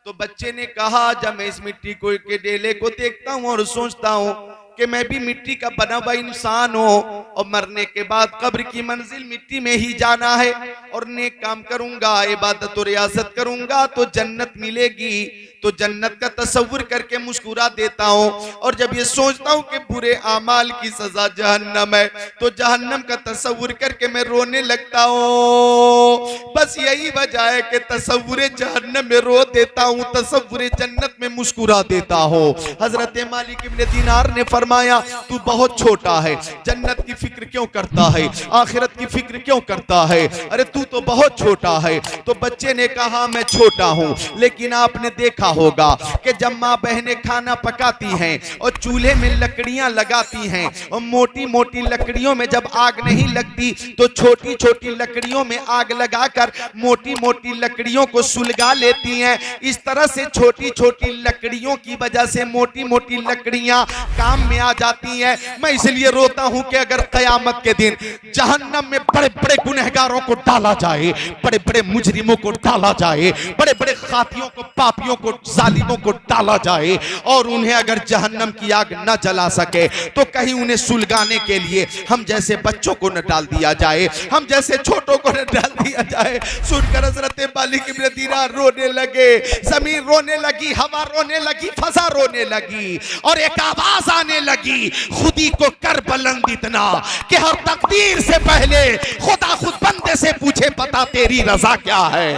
तो बच्चे ने कहा जब मैं इस मिट्टी को के डेले को देखता हूं और सोचता हूं कि मैं भी मिट्टी का बना हुआ इंसान हूं और मरने के बाद कब्र की मंजिल मिट्टी में ही जाना है, और नेक काम करूंगा, इबादत और रियासत करूंगा तो जन्नत मिलेगी। तो जन्नत का तस्वुर करके मुस्कुरा देता हूं, और जब ये सोचता हूं कि बुरे आमाल की सजा जहन्नम है तो जहन्नम का तस्वुर करके मैं रोने लगता हूं। बस यही वजह है कि तस्वुर जहन्नम में रो देता हूं, तस्वुर जन्नत में मुस्कुरा देता हूं। हजरत मालिक इब्ने दीनार ने फरमाया तू बहुत छोटा है, जन्नत की फिक्र क्यों करता है, आखिरत की फिक्र क्यों करता है, अरे तू तो बहुत छोटा है। तो बच्चे ने कहा मैं छोटा हूं, लेकिन आपने देखा होगा कि जब माँ बहनें खाना पकाती हैं और चूल्हे में लकड़ियां लगाती हैं और मोटी मोटी लकड़ियों में जब आग नहीं लगती तो छोटी छोटी लकड़ियों में आग लगाकर मोटी मोटी लकड़ियों को सुलगा लेती हैं। इस तरह से छोटी छोटी लकड़ियों की वजह से मोटी मोटी लकड़ियां काम में आ जाती हैं। मैं इसलिए रोता हूं कि अगर कयामत के दिन जहन्नम में बड़े बड़े गुनहगारों को डाला जाए, बड़े बड़े मुजरिमों को डाला जाए, बड़े बड़े खातियों को पापियों को जालिमों को डाला जाए और उन्हें अगर जहन्नम की आग न जला सके तो कहीं उन्हें सुलगाने के लिए हम जैसे बच्चों को न डाल दिया जाए, हम जैसे छोटों को न डाल दिया जाए। सुनकर हजरत मालिक इब्न दीनार रोने लगे, जमीन रोने लगी, हवा रोने लगी, फजा रोने लगी और एक आवाज आने लगी, खुदी को कर बुलंद इतना कि हर तकदीर से पहले खुदा खुद बंदे से पूछे बता तेरी रजा क्या है।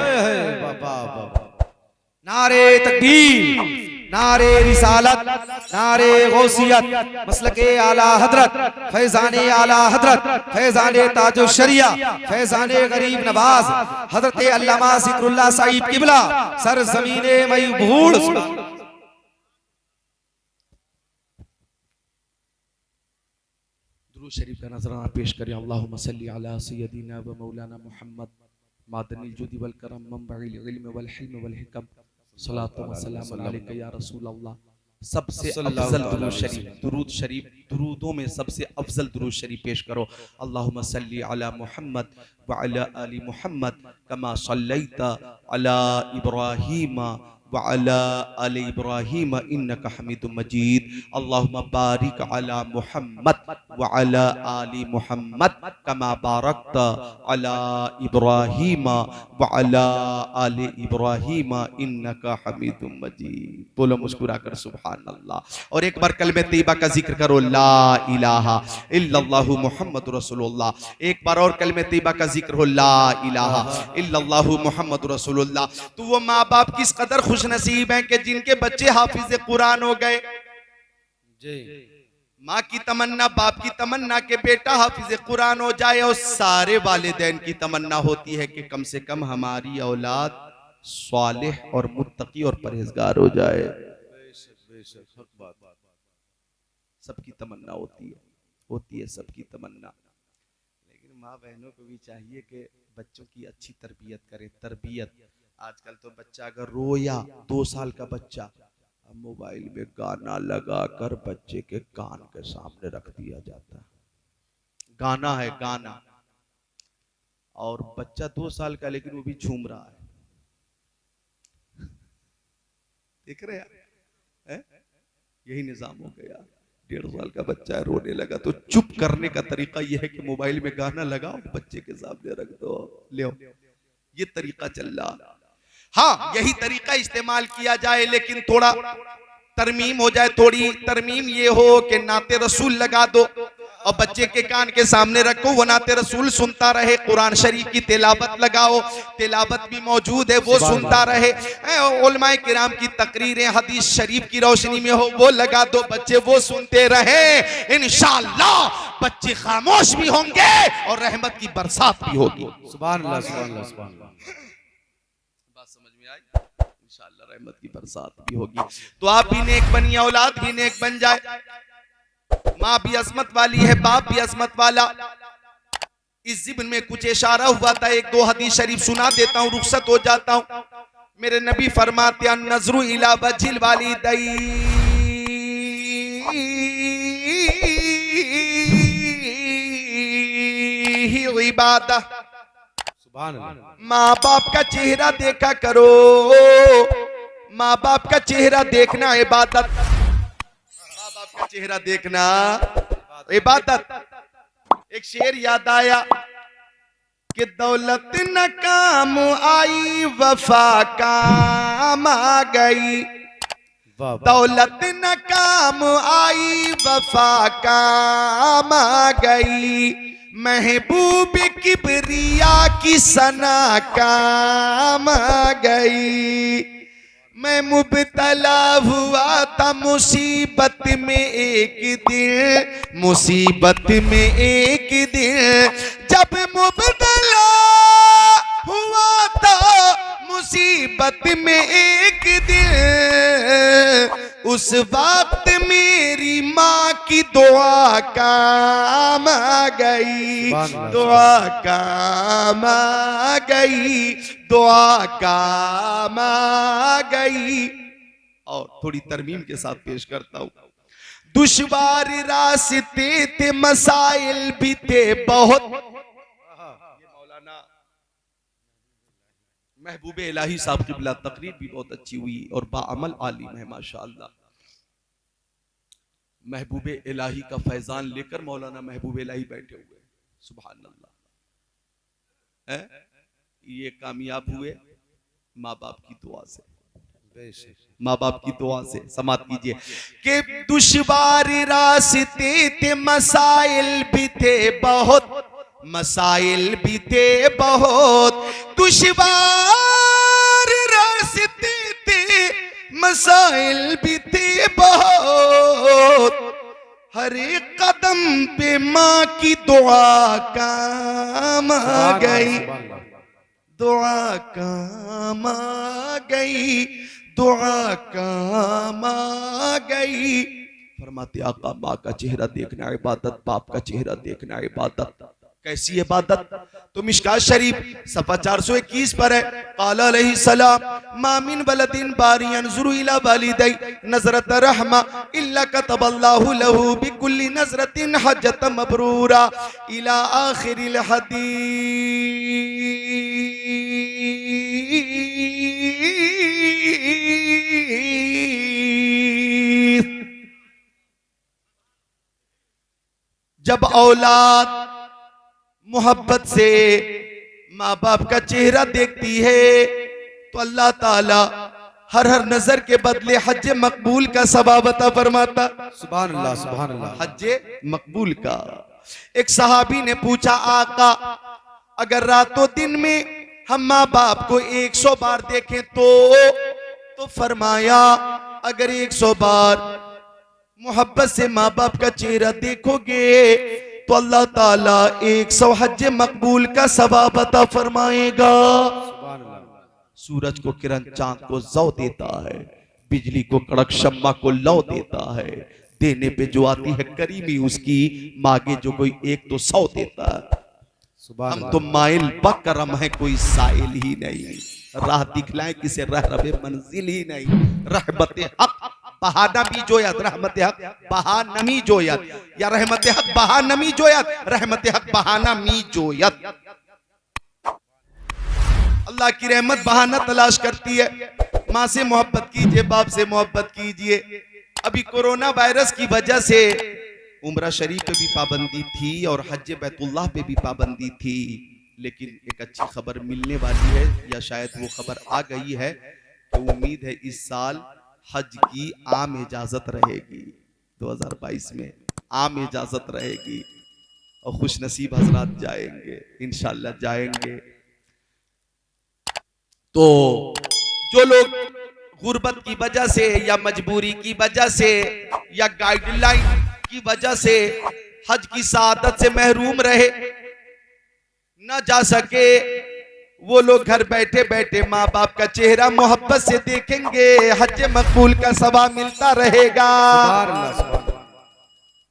नारे तकबीर, नारे रिसालत, नारे गौसियत, मसलके आला हजरत, फैजाने आला हजरत, फैजाने ताजो शरिया, फैजाने गरीब नवाज हजरत अल्लामा जिक्रुल्लाह साहिब किबला सर जमीने मयूबूड़। दुरूद शरीफ का नजराना पेश करें। अल्लाहुम्मा सल्ली अला सय्यदिना व मौलाना मुहम्मद मादनिल जुदी वल करम मंबइल इल्म वल हिल्म वल हिकम सलातो व सलाम अलैका या रसूल अल्लाह। सबसे अफजल दुरूद शरीफ, दुरूद शरीफ, दुरूदों में सबसे अफजल दुरूद शरीफ पेश करो। अल्लाहुम्मा सल्ली अला मुहम्मद व अला आलि मुहम्मद कमा सल्लैता अला इब्राहीम व अला आलि इब्राहीम इन्नका हमीदुम मजीद। अल्लाहुम्मा बारिक अला मुहम्मद व अला आलि मुहम्मद कमा बारकता अला इब्राहीम व अला आलि इब्राहीम इन्नका हमीदुम मजीद। बोलो मुस्कुरा कर सुभान अल्लाह। और एक बार कलमे तैयबा का जिक्र करो, ला इलाहा इल्लल्लाहु मुहम्मदुर रसूलुल्लाह। एक बार और कलमे तैयबा का जिक्र हो, ला इलाहा इल्लल्लाहु मुहम्मदुर रसूलुल्लाह। तो वो माँ बाप किस कदर खुश नसीब हैं कि जिनके बच्चे हाफिज कुरान हो गए। माँ की तमन्ना, बाप की तमन्ना के बेटा हाफिज कुरान हो जाए, और सारे वालिदैन की तमन्ना होती है कि कम से कम हमारी औलाद स्वालिह और मुत्तकी और परहेजगार हो जाए। सबकी तमन्ना होती है सबकी तमन्ना। लेकिन माँ बहनों को भी चाहिए कि बच्चों की अच्छी तरबियत करें। तरबियत आजकल तो बच्चा अगर रोया, 2 साल का बच्चा, मोबाइल में गाना लगाकर बच्चे के कान के सामने रख दिया जाता है। गाना है गाना, और बच्चा 2 साल का लेकिन वो भी झूम रहा है। देख रहे हैं, यही निजाम हो गया। 1.5 साल का बच्चा है, रोने लगा तो चुप करने का तरीका यह है कि मोबाइल में गाना लगाओ, बच्चे के सामने रख दो, ले आओ। ये तरीका चल रहा। हाँ, यही तरीका इस्तेमाल किया जाए, लेकिन थोड़ा तरमीम हो जाए। थोड़ी तरमीम ये हो कि नाते रसूल लगा दो और बच्चे के कान के सामने रखो, वो नाते रसूल सुनता रहे। कुरान शरीफ की तिलावत लगाओ, तिलावत भी मौजूद है, वो सुनता रहे। उलमाए किराम की तकरीरें हदीस शरीफ की रोशनी में हो, वो लगा दो, बच्चे वो सुनते रहे। इंशाअल्लाह बच्चे खामोश भी होंगे और रहमत की बरसात भी होगी। सुभान अल्लाह, सुभान अल्लाह, सुभान अल्लाह। बात समझ में आई? इंशाअल्लाह रहमत की बरसात भी होगी। तो आप भी नेक बनिए, औलाद भी नेक बन जाए। माँ भी असमत वाली है, बाप भी असमत वाला। इस जिब्न में कुछ इशारा हुआ था, 1-2 हदीस शरीफ सुना देता हूँ, रुखसत हो जाता हूँ। मेरे नबी फरमाते हैं, नजरु इला वजिल वालिदैन इबादत। सुभान अल्लाह। माँ बाप का चेहरा देखा करो, माँ बाप का चेहरा देखना इबादत। माँ बाप का चेहरा देखना इबादत। एक शेर याद आया कि दौलत न काम आई वफा काम आ गई। दौलत न काम आई वफा काम आ गई। महबूब किबरिया की सना काम आ गई। मैं मुब्तला हुआ था मुसीबत में एक दिन, मुसीबत में एक दिन। जब मुब्तला हुआ था मुसीबत में एक दिन, उस वक्त मेरी माँ की दुआ काम आ गई। दुआ काम आ गई, दुआ काम आ गई। और थोड़ी तरमीम के साथ पेश करता हूँ। दुश्वार रास्ते थे, मसाइल भी थे बहुत। महबूब इलाही साहब क़िबला तकरीर भी बहुत अच्छी हुई और बाअमल आलिम है माशाअल्लाह। महबूब इलाही का फैजान लेकर मौलाना महबूब इलाही बैठे हुए, सुभान अल्लाह। ये कामयाब हुए माँ बाप की दुआ से, माँ बाप की दुआ से। समात कीजिए कि दुश्वार रास्ते थे, मसाइल भी थे बहुत, मसाइल भी थे बहुत, दुश्वार रास्ते थे, मसाइल भी थे बहुत, हर एक कदम पे माँ की दुआ काम आ गई, दुआ काम आ गई, दुआ काम आ गई। फरमाते आका माँ का चेहरा देखना इबादत, बाप का चेहरा देखना इबादत। कैसी इबादत? तो मिशकात शरीफ सफा 421 पर है, क़ाला अलैहि सलाम मा मिन वलदिन बारी यंज़ुरु इला वालिदै नज़रत रहमा इल्ला कतबल्लाहु लहू बिकुल्ली नज़रतिन हज्जत मबरूरा इला आखिरिल हदीस। जब औलाद मोहब्बत से माँ बाप का चेहरा देखती है तो अल्लाह ताला हर हर नजर के बदले हज मकबूल का सवाब अता फरमाता। सुभान अल्लाह, सुभान अल्लाह। हज मकबूल का। एक सहाबी ने पूछा आका अगर रातों दिन में हम माँ बाप को 100 बार देखें तो फरमाया अगर 100 बार मोहब्बत से माँ बाप का चेहरा देखोगे तो अल्लाह ताला 100 हज मकबूल का सवाब अता फरमाएगा। सूरज को किरण चांद को जौ देता है, बिजली को कड़क शम्मा को लौ देता है, देने पे जो आती है करीमी उसकी, मांगे जो कोई एक तो 100 देता है। हम तो माइल बकरम है, कोई साइल ही नहीं, राह दिखलाए किसे रह रबे मंजिल ही नहीं। रहमत हक बहाना भी जोयत, रहमत हक बहानमी जोयत, या रहमत हक बहानमी जोयत, रहमत हक बहाना मी जोयत। अल्लाह की रहमत बहाना तलाश करती है। माँ से मोहब्बत कीजिए, बाप से मोहब्बत कीजिए। अभी कोरोना वायरस की वजह से उम्रा शरीफ पे भी पाबंदी थी और हज बैतुल्लाह पे भी पाबंदी थी, लेकिन एक अच्छी खबर मिलने वाली है, या शायद वो खबर आ गई है कि उम्मीद है इस साल हज की आम इजाजत रहेगी। 2022 में आम इजाजत रहेगी और खुश नसीब हजरात जाएंगे, इंशाल्लाह जाएंगे। तो जो लोग गुर्बत की वजह से या मजबूरी की वजह से या गाइडलाइन की वजह से हज की सआदत से महरूम रहे, न जा सके, वो लोग घर बैठे बैठे माँ बाप का चेहरा मोहब्बत से देखेंगे, हज मकबूल का सवाब मिलता रहेगा।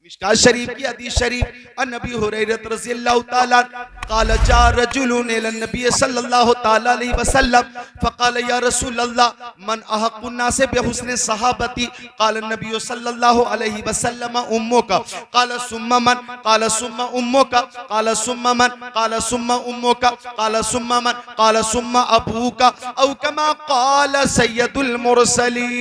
मिशकात शरीफ की हदीस शरीफ, अन्नबी हुरैरा रज़ियल्लाहु ताला क़ाल जा रजुलुन इलन नबी सल्लल्लाहु ताला अलैहि वसल्लम फ़क़ाल या रसूलल्लाह मन अहक़्क़ुन नास बिहुस्नि सहाबती क़ाल नबी सल्लल्लाहु अलैहि वसल्लम उम्मुका क़ाल सुम्मा मन क़ाल सुम्मा उम्मुका क़ाल सुम्मा मन क़ाल सुम्मा उम्मुका क़ाल सुम्मा मन क़ाल सुम्मा अबूका औ कमा क़ाल सय्यदुल मुरसलीन।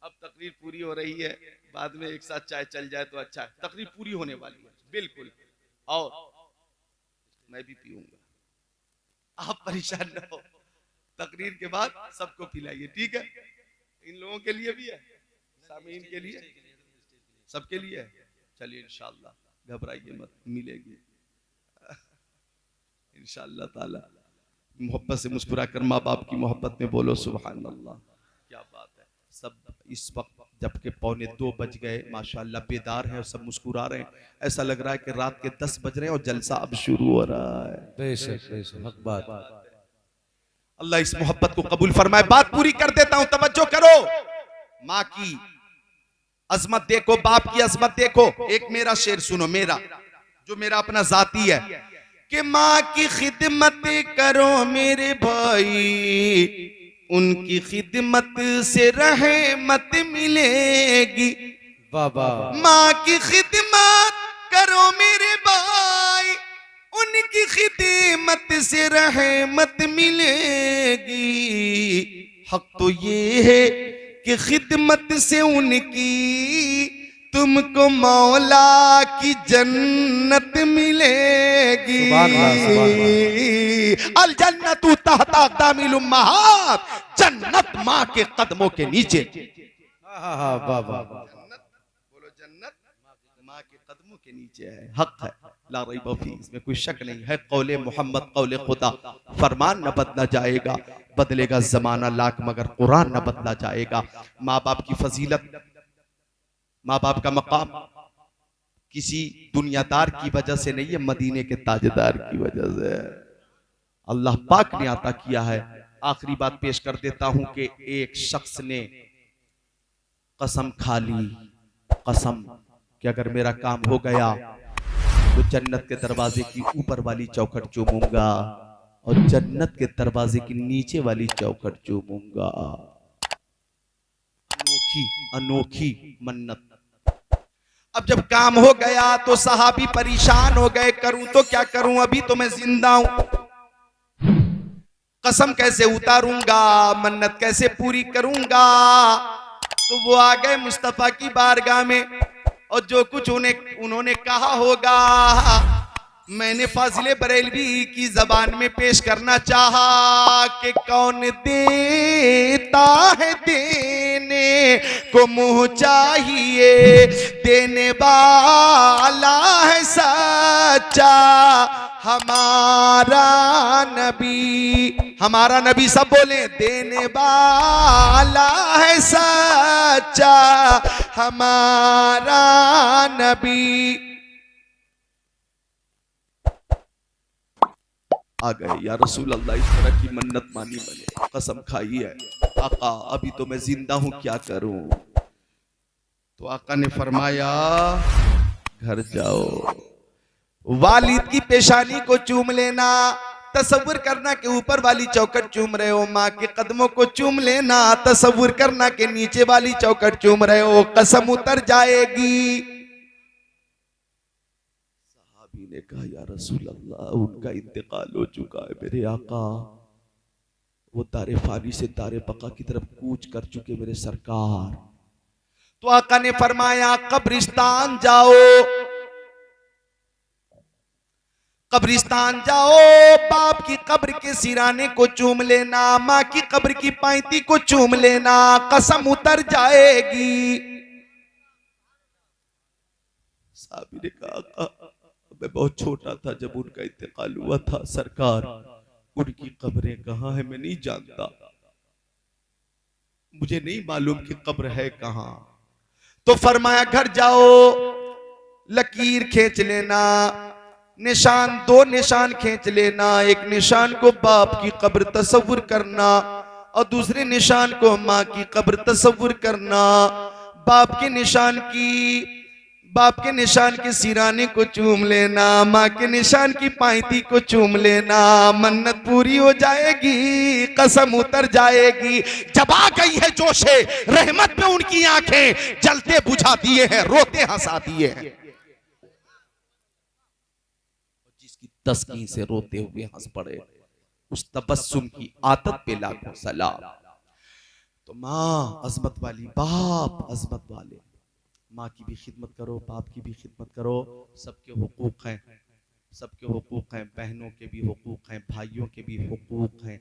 अब तकरीर पूरी हो रही है, बाद में एक साथ चाय चल जाए तो अच्छा है। तकरीर पूरी होने वाली है बिल्कुल, और मैं भी पीऊंगा, आप परेशान न हो। तकरीर के बाद सबको पिलाइए, ठीक है? इन लोगों के लिए भी है, सामीन के लिए, सबके लिए है। चलिए इंशाअल्लाह, घबराइए मत, मिलेगी इंशाअल्लाह ताला। मोहब्बत से मुस्कुरा कर माँ बाप की मोहब्बत में बोलो सुभान अल्लाह। क्या बात है। सब इस वक्त जबकि 1:45 बज गए, माशाअल्लाह बेदार हैं और सब मुस्कुरा रहे हैं। ऐसा लग रहा है कि रात के 10 बज रहे हैं और जलसा अब शुरू हो रहा है। बेशक हक बात। अल्लाह इस मोहब्बत को कबूल फरमाए। बात पूरी कर देता हूं, तवज्जो करो। माँ की अजमत देखो, बाप की अजमत देखो। एक मेरा शेर सुनो, मेरा जो मेरा अपना जाती है कि माँ की खिदमत करो मेरे भाई, उनकी खिदमत से रहमत मिलेगी। बाबा माँ की खिदमत करो मेरे भाई, उनकी खिदमत से रहमत मिलेगी। हक तो ये है कि खिदमत से उनकी तुमको मौला की जन्नत मिलेगी। अल जन्नतु तहता अक़दामिल उम्महात, जन्नत माँ के कदमों के नीचे। बाबा बोलो जन्नत माँ के कदमों के नीचे है। हक है, ला रैब फी, इसमें कोई शक नहीं है। कौले मोहम्मद कौले खुदा, फरमान न बदला जाएगा, बदलेगा जमाना लाख मगर कुरान न बदला जाएगा। माँ बाप की फजीलत, माँ बाप का मकाम किसी दुनियादार की वजह से नहीं है, मदीने के ताजदार की वजह से अल्लाह पाक ने अता किया है। आखिरी बात पेश कर देता हूं कि एक शख्स ने कसम खा ली, कसम कि अगर मेरा काम हो गया तो जन्नत के दरवाजे की ऊपर वाली चौखट चूमूंगा और जन्नत के दरवाजे की नीचे वाली चौखट चूमूंगा। अनोखी अनोखी मन्नत। अब जब काम हो गया तो सहाबी परेशान हो गए, करूं तो क्या करूं, अभी तो मैं जिंदा हूं, कसम कैसे उतारूंगा, मन्नत कैसे पूरी करूंगा। तो वो आ गए मुस्तफा की बारगाह में और जो कुछ उन्होंने कहा होगा मैंने फाजिले बरेलवी की जबान में पेश करना चाहा कि कौन देता है देने को मुंह चाहिए, देने वाला है सच्चा हमारा नबी। हमारा नबी सब बोले, देने वाला है सच्चा हमारा नबी। आ गए, या रसूल अल्लाह इस तरह की मन्नत मानी मैंने, कसम खाई है आका, अभी तो मैं जिंदा हूं, क्या करूं। तो आका ने फरमाया घर जाओ, वालिद की पेशानी को चूम लेना, तसव्वुर करना के ऊपर वाली चौखट चूम रहे हो, माँ के कदमों को चूम लेना, तसव्वुर करना के नीचे वाली चौखट चूम रहे हो, कसम उतर जाएगी। सहाबी ने कहा या रसूल अल्लाह, उनका इंतकाल हो चुका है मेरे आका, वो तारे फानी से तारे बका की तरफ कूच कर चुके मेरे सरकार। तो आका ने फरमाया कब्रिस्तान जाओ, कब्रिस्तान जाओ, बाप की कब्र के सिराने को चूम लेना, माँ की कब्र की पायती को चूम लेना, कसम उतर जाएगी। साहब ने कहा मैं बहुत छोटा था जब उनका इंतकाल हुआ था सरकार, उनकी कब्रें कहाँ है मैं नहीं जानता, मुझे नहीं मालूम कि कब्र है कहाँ। तो फरमाया घर जाओ, लकीर खींच लेना, निशान, दो निशान खींच लेना, एक निशान को बाप की कब्र तसव्वुर करना और दूसरे निशान को माँ की कब्र तसव्वुर करना। बाप के निशान के सिराने को चूम लेना, माँ के निशान की पायती को चूम लेना, मन्नत पूरी हो जाएगी, कसम उतर जाएगी। जब आ गई है जोशे रहमत पे उनकी आंखें, जलते बुझा दिए हैं, रोते हंसा दिए हैं। जिसकी तस्कीन से रोते हुए हंस पड़े, उस तबस्सुम की आदत पे लाखों सलाम। तो माँ अजमत वाली, बाप अजमत वाले, माँ की भी खिदमत करो, बाप की भी खिदमत करो, सबके हुकूक हैं, सबके हुकूक हैं, बहनों के भी हुकूक हैं, भाइयों के भी हुकूक हैं,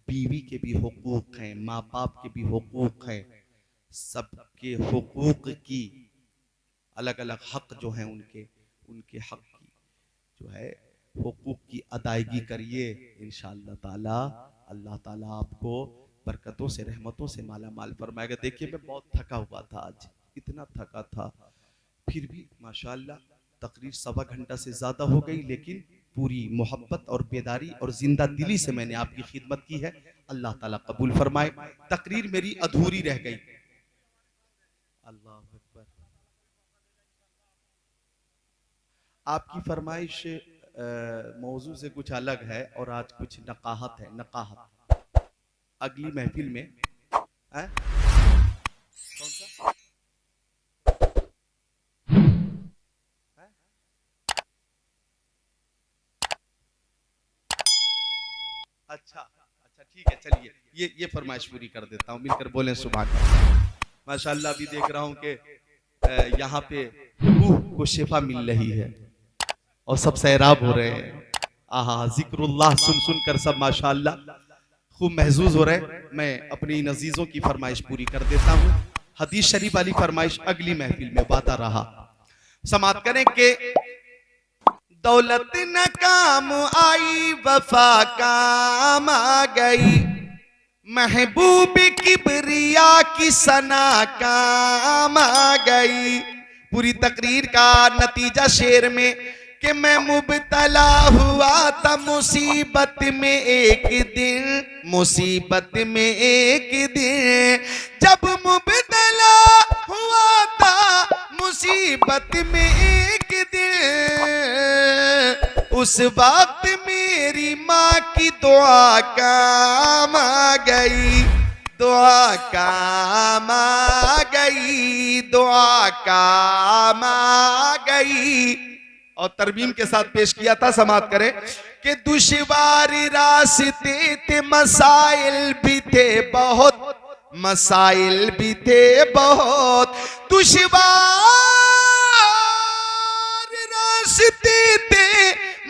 बीवी के भी हुकूक हैं, माँ बाप के भी हुकूक हैं, सबके हुकूक की अलग अलग हक जो हैं उनके हक की जो है हुकूक की अदायगी करिए। इंशाअल्लाह ताला अल्लाह ताला आपको बरकतों से रहमतों से माला माल फरमाएगा। देखिए मैं बहुत थका हुआ था आज, इतना थका था, फिर भी माशाअल्लाह तकरीर 1.25 घंटा से ज्यादा हो गई, लेकिन पूरी मोहब्बत और बेदारी और जिंदा दिली से मैंने आपकी खिदमत की है। अल्लाह ताला कबूल फरमाए। तकरीर मेरी अधूरी रह गई। अल्लाह अकबर। आपकी फरमाइश मौजू से कुछ अलग है और आज कुछ नकाहत है। नकाहत अगली महफिल में है? कौन सा? है? अच्छा अच्छा ठीक है, चलिए ये फरमाइश पूरी कर देता हूँ, मिलकर बोलें सुभान अल्लाह। माशाअल्लाह अभी देख रहा हूँ कि यहाँ पे रूह को शिफा मिल रही है और सब सैराब हो रहे हैं। आहा, जिक्रुल्लाह सुन सुन कर सब माशाअल्लाह खूब महजूज हो रहे। मैं अपनी इन अजीजों की फरमाइश पूरी कर देता हूँ। हदीस शरीफ वाली फरमाइश अगली महफिल में बाता रहा। समात करें कि दौलत न काम आई वफा काम आ गई, महबूब किबरिया की सना काम आ गई। पूरी तकरीर का नतीजा शेर में कि मैं मुबतला हुआ था मुसीबत में एक दिन, मुसीबत में एक दिन, जब मुबतला हुआ था मुसीबत में एक दिन, उस वक्त मेरी माँ की दुआ काम आ गई, दुआ काम आ गई, दुआ काम आ गई। और तरमीम के साथ पेश किया था, समाप्त करें कि दुश्वार रास्ते थे, मसाइल भी थे बहुत, मसाइल भी थे बहुत, दुश्वार रास्ते थे,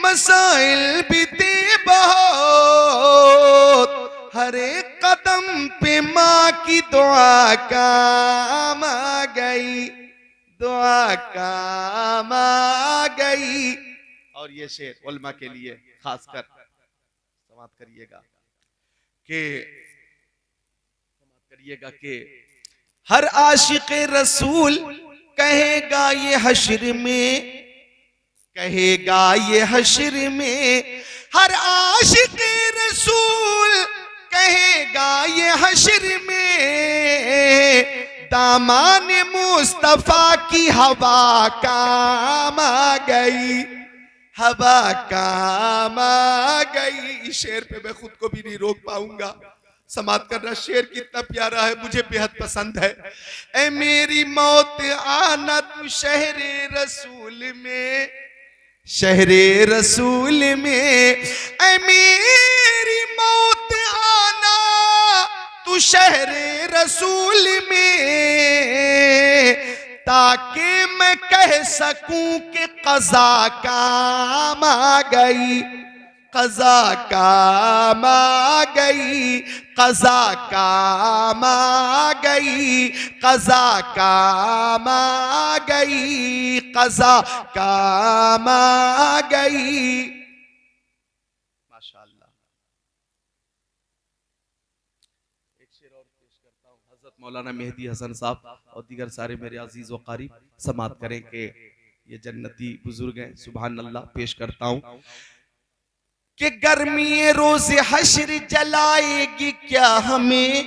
मसाइल भी थे बहुत, हर एक कदम पे माँ की दुआ काम आ गई, दुआ काम आ गई। और ये शेर उल्मा के लिए खासकर समाप्त करिएगा कि हर आशिक रसूल कहेगा ये हश्र में, कहेगा ये हश्र में, हर आशिक रसूल कहेगा ये हश्र में, दामान मुस्तफा की हवा काम आ गई, हवा काम आ गई। शेर पे मैं खुद को भी नहीं रोक पाऊंगा, समाप्त करना। शेर कितना प्यारा है, मुझे बेहद पसंद है। ऐ मेरी मौत आना तू शहरे रसूल में, शहरे रसूल में, ऐ मेरी मौत आना तू शहरे रसूल में, ताकि मैं कह सकूं कि क़ज़ा काम आ गई, क़ज़ा काम आ गई, क़ज़ा काम आ गई, क़ज़ा काम आ गई, क़ज़ा काम आ गई। माशाअल्लाह। एक शेर और पेश करता हूँ, हज़रत मौलाना मेहदी हसन साहब और दीगर सारे मेरे अजीज व क़रीब समाप्त करें कि ये जन्नती बुजुर्ग हैं। सुभान अल्लाह। पेश करता हूँ कि गर्मी रोज़ हश्र जलाएगी क्या हमें,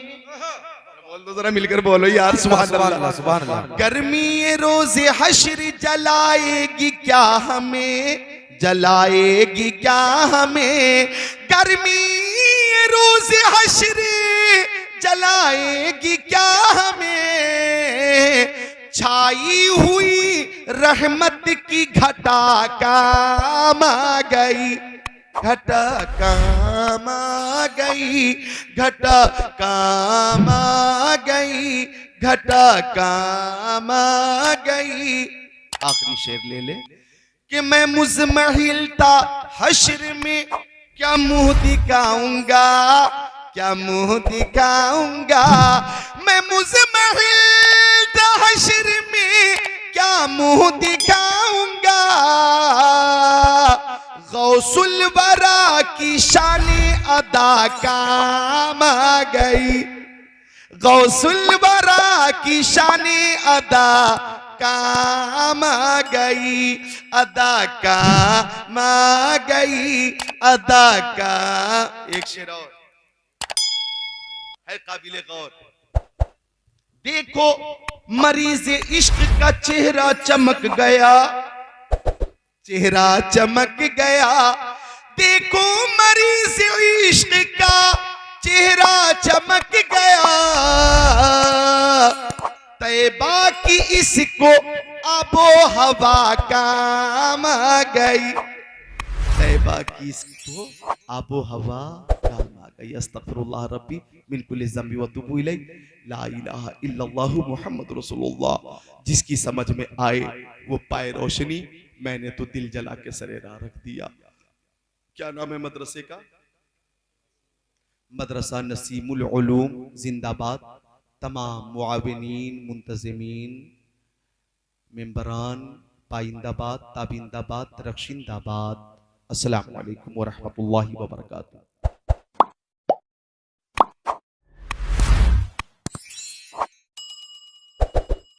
बोल दो जरा मिलकर बोलो यार, सुभान अल्लाह, सुभान अल्लाह। गर्मी रोज़ हश्र जलाएगी क्या हमें, जलाएगी क्या हमें, गर्मी रोज़ हश्र जलाएगी क्या हमें, छाई हुई रहमत की घटा काम आ गई, घटा काम आ गई, घटा काम आ गई, घटा काम आ गई। आखिरी शेर ले ले कि मैं मुज़महिल था हश्र में क्या मुंह दिखाऊंगा, क्या मुंह दिखाऊंगा, मैं मुज़महिल था हश्र में क्या मुंह दिखाऊंगा, गौसुल वरा की शानी अदा काम आ गई, गौसुल वरा की शानी अदा काम आ गई, अदा काम आ गई, अदा का। एक शेर और है काबिले गौर। देखो मरीज इश्क का चेहरा चमक गया, चेहरा चमक गया, देखो मरीज इश्क का चेहरा चमक गया, तैबा की इसको आबो हवा काम आ गई, तैबा की इसको आबो हवा काम आ गई। अस्तगफिरुल्लाह रब्बी मिन कुल्लि ज़ंबि व अतूबु इलैह, ला इलाहा इल्लल्लाह मुहम्मद रसूलुल्लाह। जिसकी समझ में आए वो पाए रोशनी, मैंने तो दिल जला के सरेरा रख दिया। क्या नाम है मदरसे का? मदरसा नसीमुल उलूम जिंदाबाद। तमाम मुआविनीन, मुंतज़िमीन, मेंबरान पाइंदाबाद, ताबिंदाबाद, रक्षिंदाबाद। अस्सलामु अलैकुम व रहमतुल्लाहि व बरकातुहू।